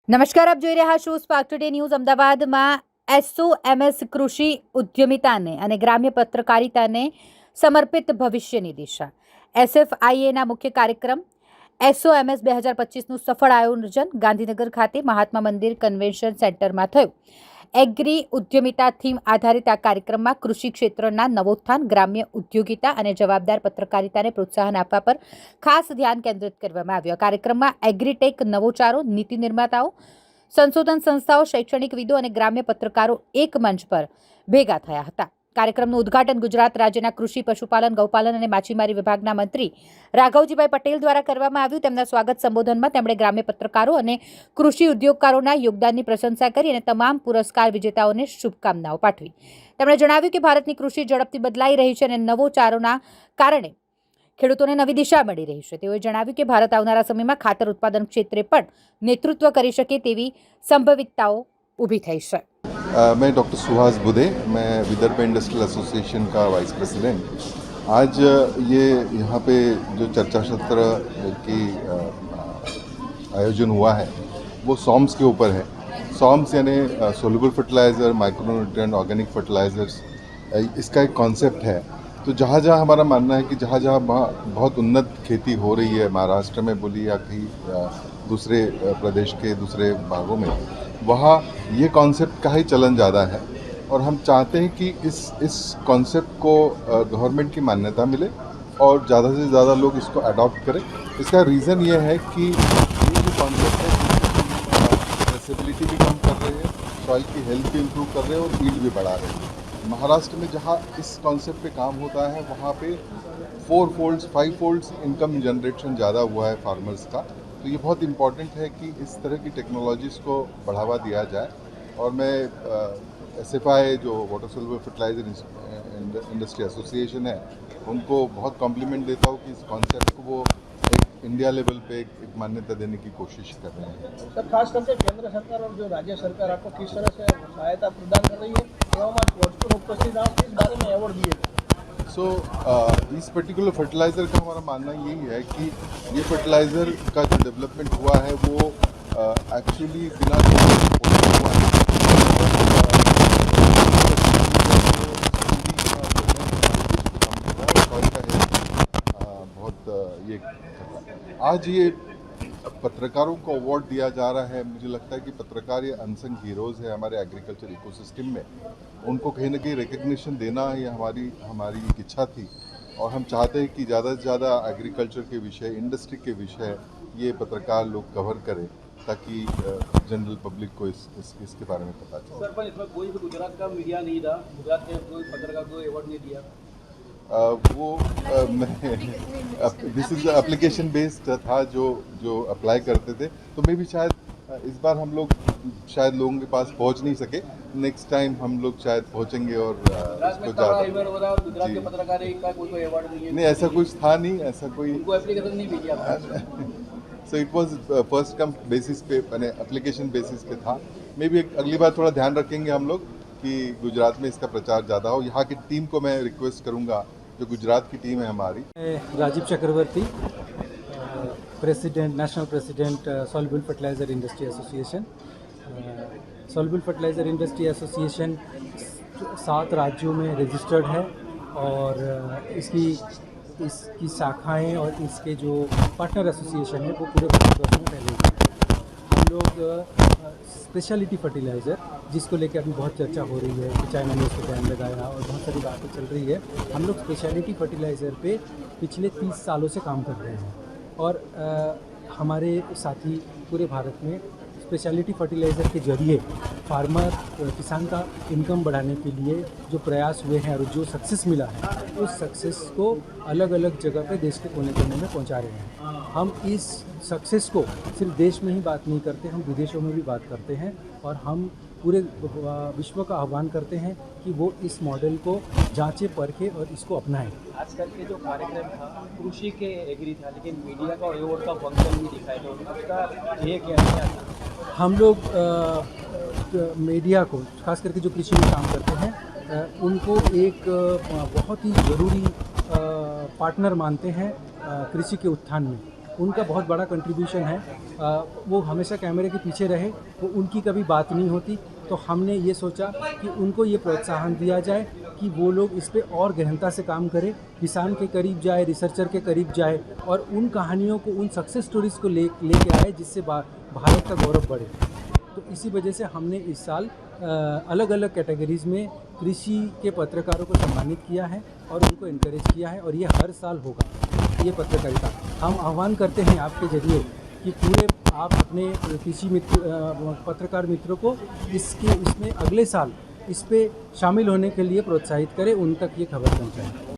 નમસ્કાર, આપ જોઈ રહ્યા છો સ્પાર્ક ટુડે ન્યૂઝ. અમદાવાદમાં SOMS કૃષિ ઉદ્યમિતાને અને ગ્રામ્ય પત્રકારિતાને સમર્પિત ભવિષ્યની દિશા SFIAના મુખ્ય કાર્યક્રમ SOMS 2025નું સફળ આયોજન ગાંધીનગર ખાતે મહાત્મા મંદિર કન્વેન્શન સેન્ટરમાં થયું. એગ્રી ઉદ્યમિતા થીમ આધારિત આ કાર્યક્રમમાં કૃષિ ક્ષેત્રના નવોત્થાન, ગ્રામ્ય ઉદ્યોગિતા અને જવાબદાર પત્રકારિતાને પ્રોત્સાહન આપવા પર ખાસ ધ્યાન કેન્દ્રિત કરવામાં આવ્યું. આ કાર્યક્રમમાં એગ્રીટેક નવોચારો, નીતિ નિર્માતાઓ, સંશોધન સંસ્થાઓ, શૈક્ષણિકવિદો અને ગ્રામ્ય પત્રકારો એક મંચ પર ભેગા થયા હતા. કાર્યક્રમનું ઉદ્ઘાટન ગુજરાત રાજ્યના કૃષિ, પશુપાલન, ગૌપાલન અને માછીમારી વિભાગના મંત્રી રાઘવજીભાઈ પટેલ દ્વારા કરવામાં આવ્યું. તેમના સ્વાગત સંબોધનમાં તેમણે ગ્રામ્ય પત્રકારો અને કૃષિ ઉદ્યોગકારોના યોગદાનની પ્રશંસા કરી અને તમામ પુરસ્કાર વિજેતાઓને શુભકામનાઓ પાઠવી. તેમણે જણાવ્યું કે ભારતની કૃષિ ઝડપથી બદલાઈ રહી છે અને નવોચારોના કારણે ખેડૂતોને નવી દિશા મળી રહી છે. તેઓએ જણાવ્યું કે ભારત આવનારા સમયમાં ખાતર ઉત્પાદન ક્ષેત્રે પણ નેતૃત્વ કરી શકે તેવી સંભવિતતાઓ ઊભી થઈ છે. मैं डॉक्टर सुहास बुदे, मैं विदर्भ इंडस्ट्रियल एसोसिएशन का वाइस प्रेसिडेंट. आज ये यहाँ पे जो चर्चा सत्र की आयोजन हुआ है वो सॉम्स के ऊपर है. सॉम्स यानी soluble fertiliser, micronutrient, organic fertilisers, इसका एक कॉन्सेप्ट है. तो जहाँ जहाँ हमारा मानना है कि जहाँ जहाँ बहुत उन्नत खेती हो रही है, महाराष्ट्र में बोली या कहीं दूसरे प्रदेश के दूसरे भागों में, वहाँ ये कॉन्सेप्ट का ही चलन ज़्यादा है. और हम चाहते हैं कि इस कॉन्सेप्ट को गवर्नमेंट की मान्यता मिले और ज़्यादा से ज़्यादा लोग इसको अडॉप्ट करें. इसका रीज़न ये है कि ये जो कॉन्सेप्ट है एक्सेसिबिलिटी भी कम कर रहे हैं, सॉइल की हेल्थ भी इम्प्रूव कर रहे हैं और ईल्ड भी बढ़ा रहे हैं. महाराष्ट्र में जहाँ इस कॉन्सेप्ट पे काम होता है वहाँ पे 4 फोल्ड्स 5 फोल्ड्स इनकम जनरेशन ज़्यादा हुआ है फार्मर्स का. तो ये बहुत इम्पॉर्टेंट है कि इस तरह की टेक्नोलॉजीज़ को बढ़ावा दिया जाए. और मैं SFI जो water soluble fertilizer industry association है उनको बहुत कॉम्प्लीमेंट देता हूँ कि इस कॉन्सेप्ट को वो एक इंडिया लेवल पे एक मान्यता देने की कोशिश कर रहे हैं. सर, खास करके केंद्र सरकार और जो राज्य सरकार आपको किस तरह से सहायता प्रदान कर रही है एवं उपस्थित आप इस बारे में अवार्ड दिए. सो इस पर्टिकुलर फर्टिलाइज़र का हमारा मानना यही है कि ये फर्टिलाइज़र का जो डेवलपमेंट हुआ है वो एक्चुअली बिना हुआ है. बहुत ये आज ये पत्रकारों को अवार्ड दिया जा रहा है. मुझे लगता है कि पत्रकार ये अनसंग हीरोज़ है हमारे एग्रीकल्चर इकोसिस्टम में. उनको कहीं ना कहीं रिकग्निशन देना ये हमारी एक इच्छा थी. और हम चाहते हैं कि ज़्यादा से ज़्यादा एग्रीकल्चर के विषय, इंडस्ट्री के विषय ये पत्रकार लोग कवर करें ताकि जनरल पब्लिक को इसके बारे में पता चले. सर, पर इसमें कोई भी गुजरात का मीडिया नहीं था, गुजरात के कोई पत्रकार को अवार्ड नहीं दिया. वो दिस इज एप्लीकेशन बेस्ड था जो अप्लाई करते थे. तो मे भी शायद इस बार हम लोग शायद लोगों के पास पहुंच नहीं सके. नेक्स्ट टाइम हम लोग शायद पहुंचेंगे और इसको गुजरात के पत्रकार का कोई अवार्ड नहीं है. नहीं, ऐसा कुछ था नहीं, ऐसा कोई एप्लीकेशन नहीं भेजी. So it was first come basis पे, मैंने एप्लीकेशन बेसिस पे था. मे भी अगली बार थोड़ा ध्यान रखेंगे हम लोग कि गुजरात में इसका प्रचार ज़्यादा हो. यहाँ की टीम को मैं रिक्वेस्ट करूँगा, जो गुजरात की टीम है हमारी. Rajiv Chakraborty, president, national president soluble fertilizer industry association. Soluble fertilizer industry association 7 राज्यों में रजिस्टर्ड है और इसकी शाखाएं और इसके जो पार्टनर एसोसिएशन है वो पूरे भारतवर्ष में फैले हुए हैं. हम लोग स्पेशलिटी फर्टिलाइज़र जिसको लेकर अभी बहुत चर्चा हो रही है कि चाइना ने उसको बैन लगाया और बहुत सारी बातें चल रही है. हम लोग स्पेशलिटी फर्टिलाइज़र पे पिछले 30 सालों से काम कर रहे हैं और हमारे साथी पूरे भारत में स्पेशलिटी फर्टिलाइज़र के ज़रिए फार्मर, किसान का इनकम बढ़ाने के लिए जो प्रयास हुए हैं और जो सक्सेस मिला है उस सक्सेस को अलग अलग जगह पे देश के कोने कोने में पहुंचा रहे हैं. हम इस सक्सेस को सिर्फ देश में ही बात नहीं करते, हम विदेशों में भी बात करते हैं और हम पूरे विश्व का आह्वान करते हैं कि वो इस मॉडल को जांचे परखे और इसको अपनाएं. आजकल के जो कार्यक्रम था कृषि के एग्री था, लेकिन मीडिया का अवार्ड का फंक्शन भी दिखाई दो. उसका ये क्या है? हम लोग मीडिया को, खास करके जो कृषि में काम करते हैं, उनको एक बहुत ही ज़रूरी पार्टनर मानते हैं कृषि के उत्थान में. उनका बहुत बड़ा कंट्रीब्यूशन है। वो हमेशा कैमरे के पीछे रहे, वो उनकी कभी बात नहीं होती। तो हमने ये सोचा कि उनको ये प्रोत्साहन दिया जाए कि वो लोग इस पे और गहनता से काम करें, किसान के करीब जाए, रिसर्चर के करीब जाए और उन कहानियों को, उन सक्सेस स्टोरीज़ को लेके आए जिससे भारत का गौरव बढ़े। तो इसी वजह से हमने इस साल अलग अलग कैटेगरीज़ में कृषि के पत्रकारों को सम्मानित किया है और उनको इनकरेज किया है, और ये हर साल होगा ये पत्रकारिता। हम आह्वान करते हैं आपके ज़रिए कि पूरे आप अपने कृषि पत्रकार मित्रों को इसमें अगले साल इस पे शामिल होने के लिए प्रोत्साहित करें, उन तक ये खबर पहुंचाएं।